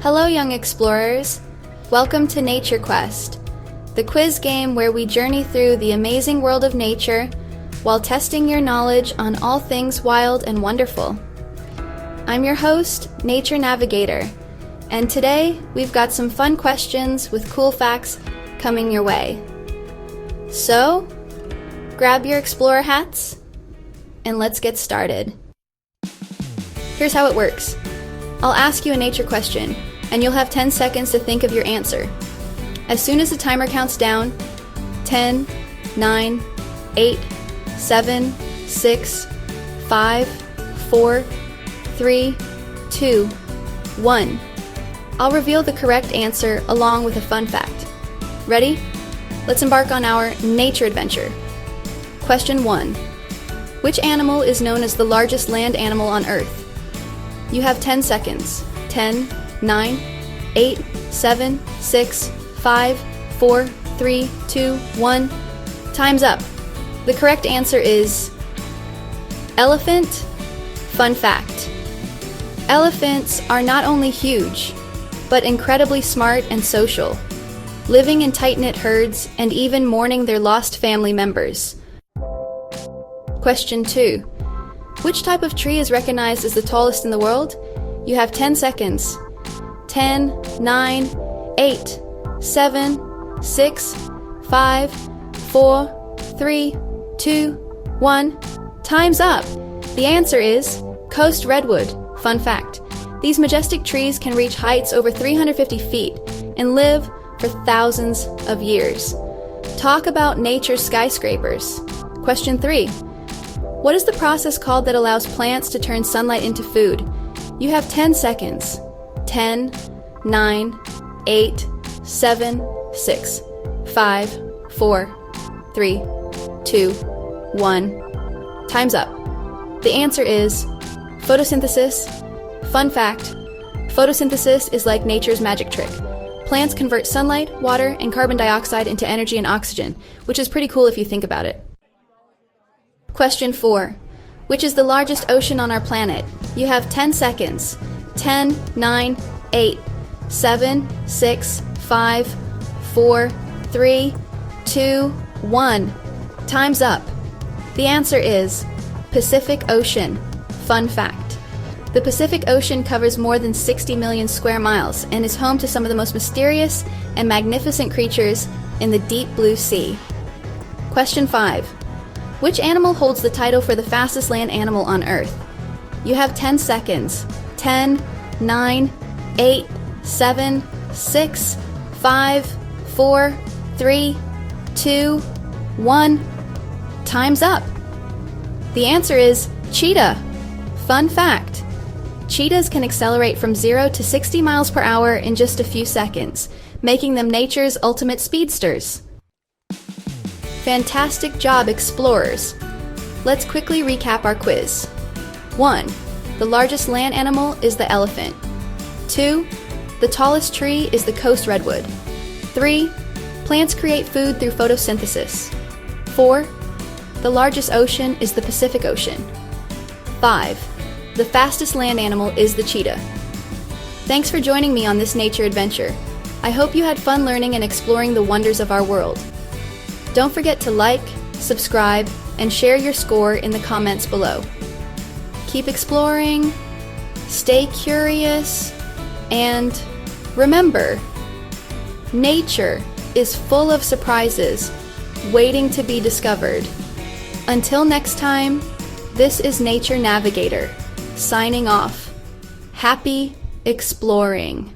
Hello, young explorers! Welcome to Nature Quest, the quiz game where we journey through the amazing world of nature while testing your knowledge on all things wild and wonderful. I'm your host, Nature Navigator, and today we've got some fun questions with cool facts coming your way. So, grab your explorer hats and let's get started. Here's how it works. I'll ask you a nature question, and you'll have 10 seconds to think of your answer. As soon as the timer counts down, 10, 9, 8, 7, 6, 5, 4, 3, 2, 1. I'll reveal the correct answer along with a fun fact. Ready? Let's embark on our nature adventure. Question 1. Which animal is known as the largest land animal on Earth? You have 10 seconds. 10, 9, 8, 7, 6, 5, 4, 3, 2, 1. Time's up. The correct answer is elephant. Fun fact. Elephants are not only huge, but incredibly smart and social, living in tight-knit herds and even mourning their lost family members. Question 2. Which type of tree is recognized as the tallest in the world? You have 10 seconds. 10, 9, 8, 7, 6, 5, 4, 3, 2, 1. Time's up! The answer is coast redwood. Fun fact. These majestic trees can reach heights over 350 feet and live for thousands of years. Talk about nature's skyscrapers. Question 3. What is the process called that allows plants to turn sunlight into food? You have 10 seconds. 10, 9, 8, 7, 6, 5, 4, 3, 2, 1. Time's up. The answer is photosynthesis. Fun fact, photosynthesis is like nature's magic trick. Plants convert sunlight, water, and carbon dioxide into energy and oxygen, which is pretty cool if you think about it. Question 4. Which is the largest ocean on our planet? You have 10 seconds. 10, 9, 8, 7, 6, 5, 4, 3, 2, 1. Time's up. The answer is Pacific Ocean. Fun fact. The Pacific Ocean covers more than 60 million square miles and is home to some of the most mysterious and magnificent creatures in the deep blue sea. Question 5. Which animal holds the title for the fastest land animal on Earth? You have 10 seconds. 10, 9, 8, 7, 6, 5, 4, 3, 2, 1. Time's up. The answer is cheetah. Fun fact. Cheetahs can accelerate from 0 to 60 miles per hour in just a few seconds, making them nature's ultimate speedsters. Fantastic job, explorers! Let's quickly recap our quiz. 1. The largest land animal is the elephant. 2. The tallest tree is the coast redwood. 3. Plants create food through photosynthesis. 4. The largest ocean is the Pacific Ocean. 5. The fastest land animal is the cheetah. Thanks for joining me on this nature adventure. I hope you had fun learning and exploring the wonders of our world. Don't forget to like, subscribe, and share your score in the comments below. Keep exploring, stay curious, and remember, nature is full of surprises waiting to be discovered. Until next time, this is Nature Navigator, signing off. Happy exploring!